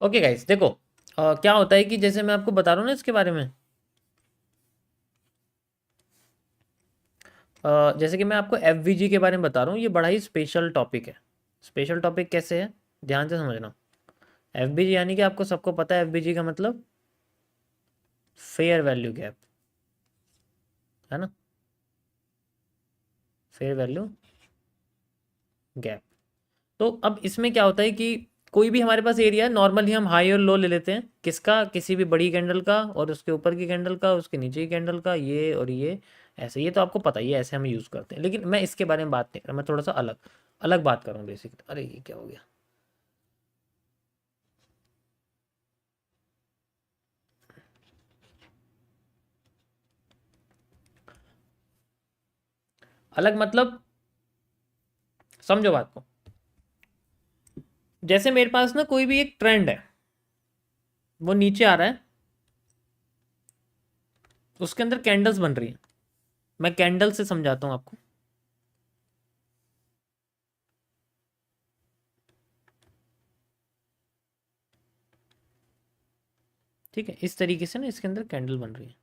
Okay guys देखो, क्या होता है कि जैसे मैं आपको बता रहा हूँ ना इसके बारे में, जैसे कि मैं आपको एफ के बारे में बता रहा हूँ, ये बड़ा ही स्पेशल टॉपिक है। स्पेशल टॉपिक कैसे है, ध्यान से समझना। एफ यानी कि आपको सबको पता है एफ का मतलब फेयर वैल्यू गैप, है ना। Fair value gap. तो अब इसमें क्या होता है कि कोई भी हमारे पास एरिया है, नॉर्मली हम हाई और लो ले लेते हैं, किसका, किसी भी बड़ी कैंडल का और उसके ऊपर की कैंडल का, उसके नीचे की कैंडल का, ये और ये ऐसे। ये तो आपको पता ही है, ऐसे हम यूज़ करते हैं। लेकिन मैं इसके बारे में बात नहीं कर रहा, मैं थोड़ा सा अलग अलग बात करूँ बेसिक। अरे ये क्या हो गया, अलग मतलब समझो बात को। जैसे मेरे पास ना कोई भी एक ट्रेंड है, वो नीचे आ रहा है, उसके अंदर कैंडल्स बन रही हैं। मैं कैंडल से समझाता हूँ आपको। ठीक है, इस तरीके से ना इसके अंदर कैंडल बन रही है।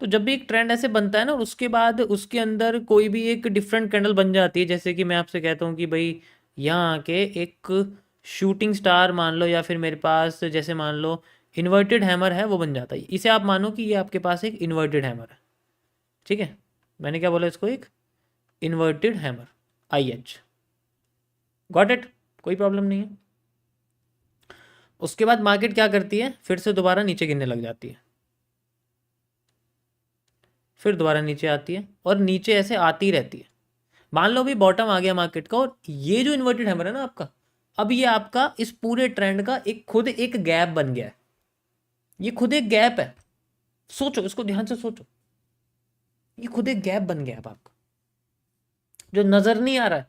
तो जब भी एक ट्रेंड ऐसे बनता है ना, और उसके बाद उसके अंदर कोई भी एक डिफरेंट कैंडल बन जाती है, जैसे कि मैं आपसे कहता हूँ कि भाई यहाँ आके एक शूटिंग स्टार मान लो, या फिर मेरे पास जैसे मान लो इन्वर्टेड हैमर है, वो बन जाता है। इसे आप मानो कि ये आपके पास एक इन्वर्टेड हैमर है। ठीक है, मैंने क्या बोला इसको, एक inverted hammer, I H. Got it, कोई प्रॉब्लम नहीं है। उसके बाद मार्केट क्या करती है, फिर से दोबारा नीचे गिरने लग जाती है, फिर दोबारा नीचे आती है, और नीचे ऐसे आती रहती है। मान लो अभी बॉटम आ गया मार्केट का, और ये जो इन्वर्टेड हैमर है ना आपका, अब ये आपका इस पूरे ट्रेंड का एक खुद एक गैप बन गया है। ये खुद एक गैप है, सोचो इसको ध्यान से सोचो। ये खुद एक गैप बन गया अब आपका, जो नजर नहीं आ रहा है,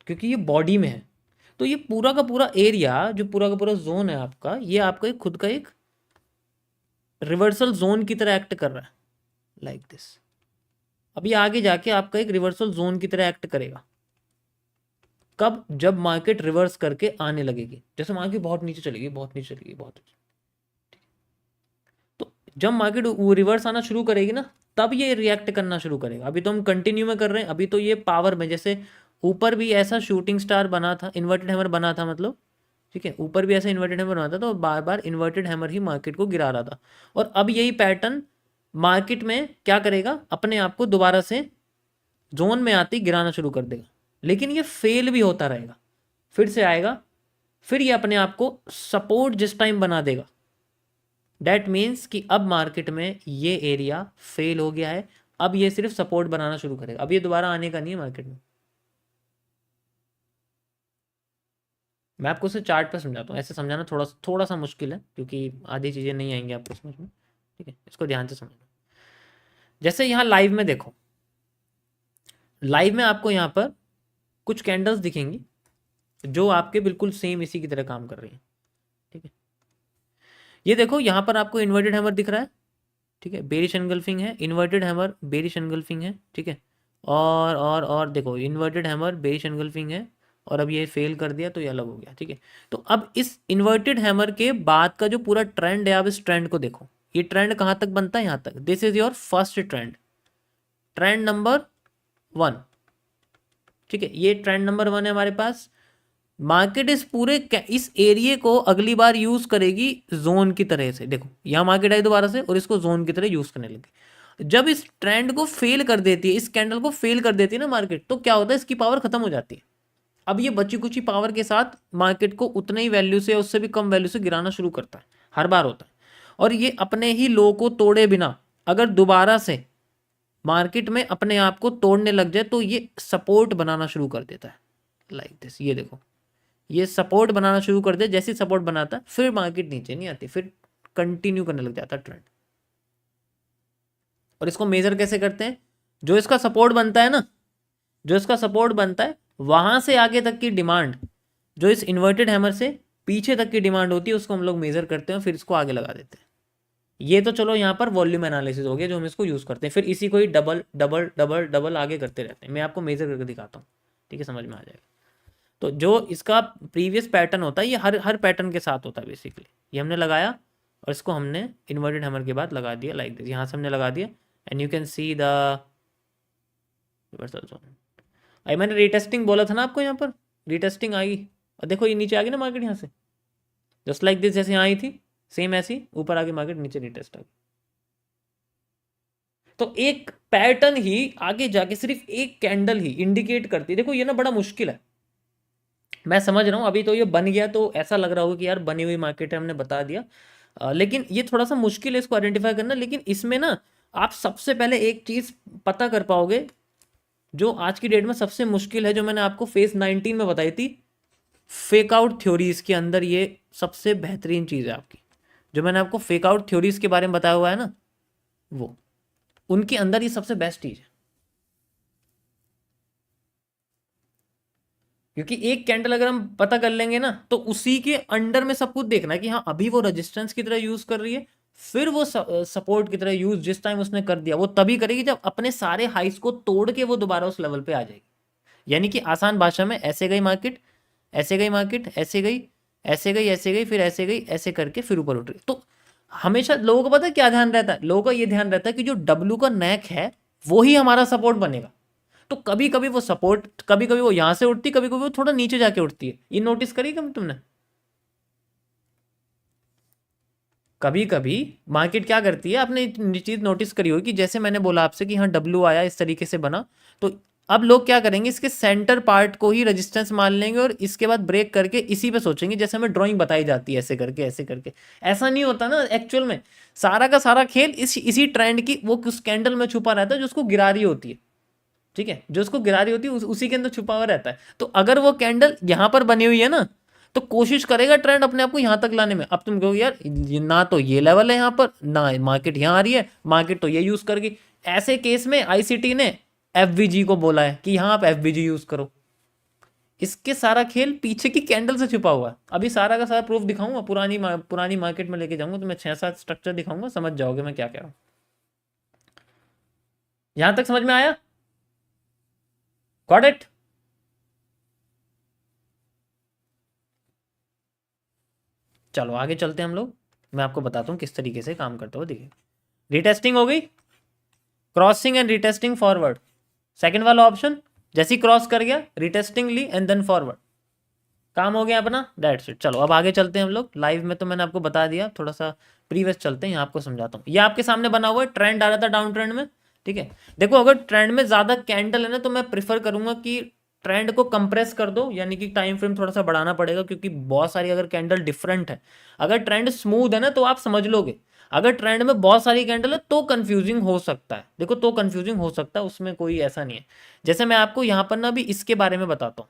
क्योंकि ये बॉडी में है। तो ये पूरा का पूरा एरिया, जो पूरा का पूरा जोन है आपका, ये आपका एक खुद का एक रिवर्सल जोन की तरह एक्ट कर रहा है, लाइक दिस। अब ये आगे जाके आपका एक रिवर्सल जोन की तरह एक्ट करेगा। कब, जब मार्केट रिवर्स करके आने लगेगी। जैसे मार्केट बहुत नीचे चलेगी, बहुत नीचे चलेगी, बहुत नीचे, तो जब मार्केट वो रिवर्स आना शुरू करेगी ना, तब ये रिएक्ट करना शुरू करेगा। अभी तो हम कंटिन्यू में कर रहे हैं, अभी तो ये पावर में, जैसे ऊपर भी ऐसा शूटिंग स्टार बना था, इन्वर्टेड हैमर बना था मतलब। ठीक है, ऊपर भी ऐसा इन्वर्टेड हैमर बना था, तो बार बार इन्वर्टेड हैमर ही मार्केट को गिरा रहा था। और अब यही पैटर्न मार्केट में क्या करेगा, अपने आप को दोबारा से जोन में आती गिराना शुरू कर देगा। लेकिन ये फेल भी होता रहेगा, फिर से आएगा, फिर ये अपने आप को सपोर्ट जिस टाइम बना देगा, डैट मीन्स कि अब मार्केट में ये एरिया फेल हो गया है। अब ये सिर्फ सपोर्ट बनाना शुरू करेगा, अब ये दोबारा आने का नहीं है मार्केट में। मैं आपको उसे चार्ट पर समझाता हूँ, ऐसे समझाना थोड़ा थोड़ा सा मुश्किल है, क्योंकि आधी चीज़ें नहीं आएंगी आपको समझ में। ठीक है, इसको ध्यान से समझना। जैसे यहाँ लाइव में देखो, लाइव में आपको यहाँ पर कुछ कैंडल्स दिखेंगी, जो आपके बिल्कुल सेम इसी की तरह काम कर रही हैं। ठीक है, ये देखो यहाँ पर आपको इन्वर्टेड हैमर दिख रहा है। ठीक है, बेरिश एनगल्फिंग है, इन्वर्टेड हैमर, बेरिश एनगल्फिंग है। ठीक है, और देखो इन्वर्टेड हैमर, बेरिश एनगल्फिंग है, और अब ये फेल कर दिया तो ये अलग हो गया। ठीक है, तो अब इस इन्वर्टेड हैमर के बाद का जो पूरा ट्रेंड है, आप इस ट्रेंड को देखो। ये ट्रेंड कहाँ तक बनता है, यहाँ तक। This is your first trend, trend number 1। ठीक है, ये ट्रेंड नंबर 1 है हमारे पास। मार्केट इस पूरे इस एरिया को अगली बार यूज करेगी जोन की तरह से। देखो यहाँ मार्केट आई दोबारा से, और इसको जोन की तरह यूज करने लगी। जब इस ट्रेंड को फेल कर देती है, इस कैंडल को फेल कर देती है ना मार्केट, तो क्या होता है, इसकी पावर खत्म हो जाती है। अब ये बची कुची पावर के साथ मार्केट को उतने ही वैल्यू से, उससे भी कम वैल्यू से गिराना शुरू करता है, हर बार होता है। और ये अपने ही लो को तोड़े बिना अगर दोबारा से मार्केट में अपने आप को तोड़ने लग जाए, तो ये सपोर्ट बनाना शुरू कर देता है, लाइक दिस। ये देखो, ये सपोर्ट बनाना शुरू कर दे, जैसे सपोर्ट बनाता है फिर मार्केट नीचे नहीं आती, फिर कंटिन्यू करने लग जाता है ट्रेंड। और इसको मेजर कैसे करते हैं, जो इसका सपोर्ट बनता है ना, जो इसका सपोर्ट बनता है, वहां से आगे तक की डिमांड, जो इस इन्वर्टेड हैमर से पीछे तक की डिमांड होती है, उसको हम लोग मेजर करते हैं, फिर इसको आगे लगा देते हैं। ये तो चलो यहाँ पर वॉल्यूम एनालिसिस हो गया, जो हम इसको यूज करते हैं, फिर इसी को ही डबल डबल डबल डबल आगे करते रहते हैं। मैं आपको मेजर करके दिखाता हूँ, ठीक है, समझ में आ जाएगा। तो जो इसका प्रीवियस पैटर्न होता है ये हर हर पैटर्न के साथ होता है बेसिकली। ये हमने लगाया और इसको हमने इन्वर्टेड हैमर के बाद लगा दिया लाइक दिस, यहाँ से हमने लगा दिया and you can see the reversal zone. I मैंने रीटेस्टिंग बोला था ना आपको, यहाँ पर रीटेस्टिंग आई और देखो ये नीचे आ गई ना मार्केट यहाँ से, जस्ट लाइक दिस, जैसे यहाँ आई थी सेम ऐसी ऊपर आगे मार्केट नीचे रीटेस्ट आ गई। तो एक पैटर्न ही आगे जाके सिर्फ एक कैंडल ही इंडिकेट करती है। देखो ये ना बड़ा मुश्किल है, मैं समझ रहा हूँ अभी तो ये बन गया तो ऐसा लग रहा होगा कि यार बनी हुई मार्केट है हमने बता दिया, लेकिन ये थोड़ा सा मुश्किल है इसको आइडेंटिफाई करना। लेकिन इसमें ना आप सबसे पहले एक चीज पता कर पाओगे जो आज की डेट में सबसे मुश्किल है, जो मैंने आपको फेज 19 में बताई थी, फेक आउट थ्योरीज के अंदर ये सबसे बेहतरीन चीज है आपकी। जो मैंने आपको फेक आउट थ्योरीज के बारे में बताया हुआ है ना, वो उनके अंदर ये सबसे बेस्ट चीज है। क्योंकि एक कैंडल अगर हम पता कर लेंगे ना तो उसी के अंडर में सब कुछ देखना है कि हाँ अभी वो रेजिस्टेंस की तरह यूज कर रही है, फिर वो सपोर्ट की तरह यूज जिस टाइम उसने कर दिया वो तभी करेगी जब अपने सारे हाइस को तोड़ के वो दोबारा उस लेवल पे आ जाएगी। यानी कि आसान भाषा में ऐसे गई मार्केट, ऐसे गई मार्केट, ऐसे गई, ऐसे गई, ऐसे गई, फिर ऐसे गई, ऐसे करके फिर ऊपर उठ रही। तो हमेशा लोगों को पता है क्या ध्यान रहता है, लोगों का ये ध्यान रहता है कि जो डब्ल्यू का नेक है वो ही हमारा सपोर्ट बनेगा। तो कभी कभी वो सपोर्ट, कभी कभी वो यहां से उठती, कभी कभी वो थोड़ा नीचे जाके उठती है। ये नोटिस करी कभी तुमने? कभी कभी मार्केट क्या करती है, आपने चीज नोटिस करी होगी कि जैसे मैंने बोला आपसे कि हाँ डब्ल्यू आया इस तरीके से बना, तो अब लोग क्या करेंगे, इसके सेंटर पार्ट को ही रेजिस्टेंस मान लेंगे और इसके बाद ब्रेक करके इसी पे सोचेंगे जैसे हमें ड्राइंग बताई जाती है ऐसे करके ऐसे करके। ऐसा नहीं होता ना एक्चुअल में, सारा का सारा खेल इसी ट्रेंड की वो उस कैंडल में छुपा रहता है जो उसको गिरा रही होती है। ठीक है, जो उसको गिरा रही होती है उसी के अंदर छुपा हुआ रहता है। तो अगर वो कैंडल यहां पर बनी हुई है ना तो कोशिश करेगा ट्रेंड अपने आप को यहां तक लाने में। अब तुम कहोगे यार ना तो ये लेवल है यहां पर, ना मार्केट यहां आ रही है, मार्केट तो ये यूज करगी। ऐसे केस में आईसीटी ने एफवीजी को बोला है कि यहां आप एफवीजी यूज करो। इसके सारा खेल पीछे की कैंडल से छुपा हुआ है। अभी सारा का सारा प्रूफ दिखाऊंगा, पुरानी मार्केट में लेके जाऊंगा तो मैं 6-7 स्ट्रक्चर दिखाऊंगा, समझ जाओगे मैं क्या कह रहा हूं। यहां तक समझ में आया? Got it? चलो आगे चलते हैं हम लोग, मैं आपको बताता हूँ किस तरीके से काम करता हुआ। देखिए रिटेस्टिंग हो गई, crossing and retesting forward, second वाला ऑप्शन जैसे ही क्रॉस कर गया रिटेस्टिंग ली एंड देन फॉरवर्ड, काम हो गया अपना, दैट्स इट। चलो अब आगे चलते हैं हम लोग। लाइव में तो मैंने आपको बता दिया, थोड़ा सा प्रीवियस चलते हैं, यहाँ आपको समझाता हूँ। ये आपके सामने बना हुआ है, ट्रेंड आ रहा था डाउन ट्रेंड में, ठीक है। देखो अगर ट्रेंड में ज्यादा कैंडल है ना तो मैं प्रिफर करूंगा कि ट्रेंड को कंप्रेस कर दो, यानी कि टाइम फ्रेम थोड़ा सा बढ़ाना पड़ेगा, क्योंकि बहुत सारी अगर कैंडल डिफरेंट है, अगर ट्रेंड स्मूथ है ना तो आप समझ लोगे, अगर ट्रेंड में बहुत सारी कैंडल है तो कंफ्यूजिंग हो सकता है। देखो तो कंफ्यूजिंग हो सकता है, उसमें कोई ऐसा नहीं है। जैसे मैं आपको यहाँ पर ना अभी इसके बारे में बताता हूँ,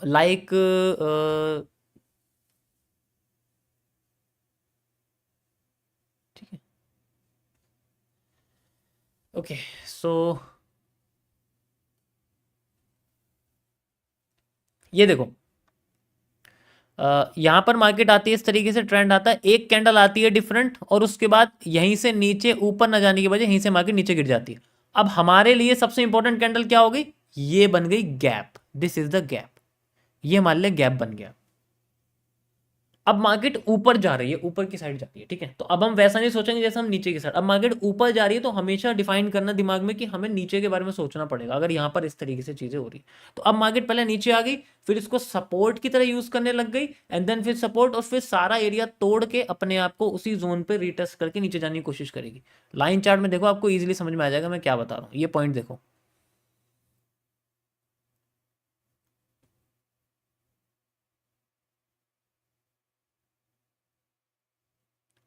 लाइक ठीक है, ओके सो ये देखो, यहाँ पर मार्केट आती है इस तरीके से, ट्रेंड आता है, एक कैंडल आती है डिफरेंट और उसके बाद यहीं से नीचे ऊपर न जाने की वजह यहीं से मार्केट नीचे गिर जाती है। अब हमारे लिए सबसे इंपॉर्टेंट कैंडल क्या हो गई, ये बन गई gap, this is the gap, ये मान ले गैप बन गया। अब मार्केट ऊपर जा रही है, ऊपर की साइड जा रही है, ठीक है। तो अब हम वैसा नहीं सोचेंगे जैसे हम नीचे की साइड, अब मार्केट ऊपर जा रही है तो हमेशा डिफाइन करना दिमाग में कि हमें नीचे के बारे में सोचना पड़ेगा अगर यहाँ पर इस तरीके से चीजें हो रही। तो अब मार्केट पहले नीचे आ गई, फिर इसको सपोर्ट की तरह यूज करने लग गई एंड देन फिर सपोर्ट, और फिर सारा एरिया तोड़ के अपने आप को उसी जोन पे रिटेस्ट करके नीचे जाने की कोशिश करेगी। लाइन चार्ट में देखो, आपको इजिली समझ में आ जाएगा मैं क्या बता रहा हूँ। ये पॉइंट देखो,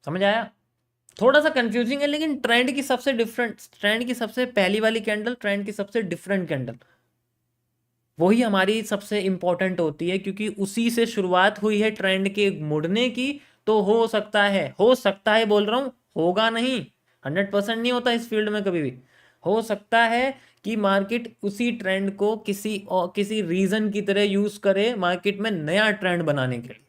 समझ आया? थोड़ा सा कंफ्यूजिंग है लेकिन ट्रेंड की सबसे डिफरेंट, ट्रेंड की सबसे पहली वाली कैंडल, ट्रेंड की सबसे डिफरेंट कैंडल, वही हमारी सबसे इंपॉर्टेंट होती है, क्योंकि उसी से शुरुआत हुई है ट्रेंड के मुड़ने की। तो हो सकता है बोल रहा हूं, होगा नहीं, 100% नहीं होता इस फील्ड में कभी भी। हो सकता है कि मार्केट उसी ट्रेंड को किसी रीजन की तरह यूज करे मार्केट में नया ट्रेंड बनाने के लिए।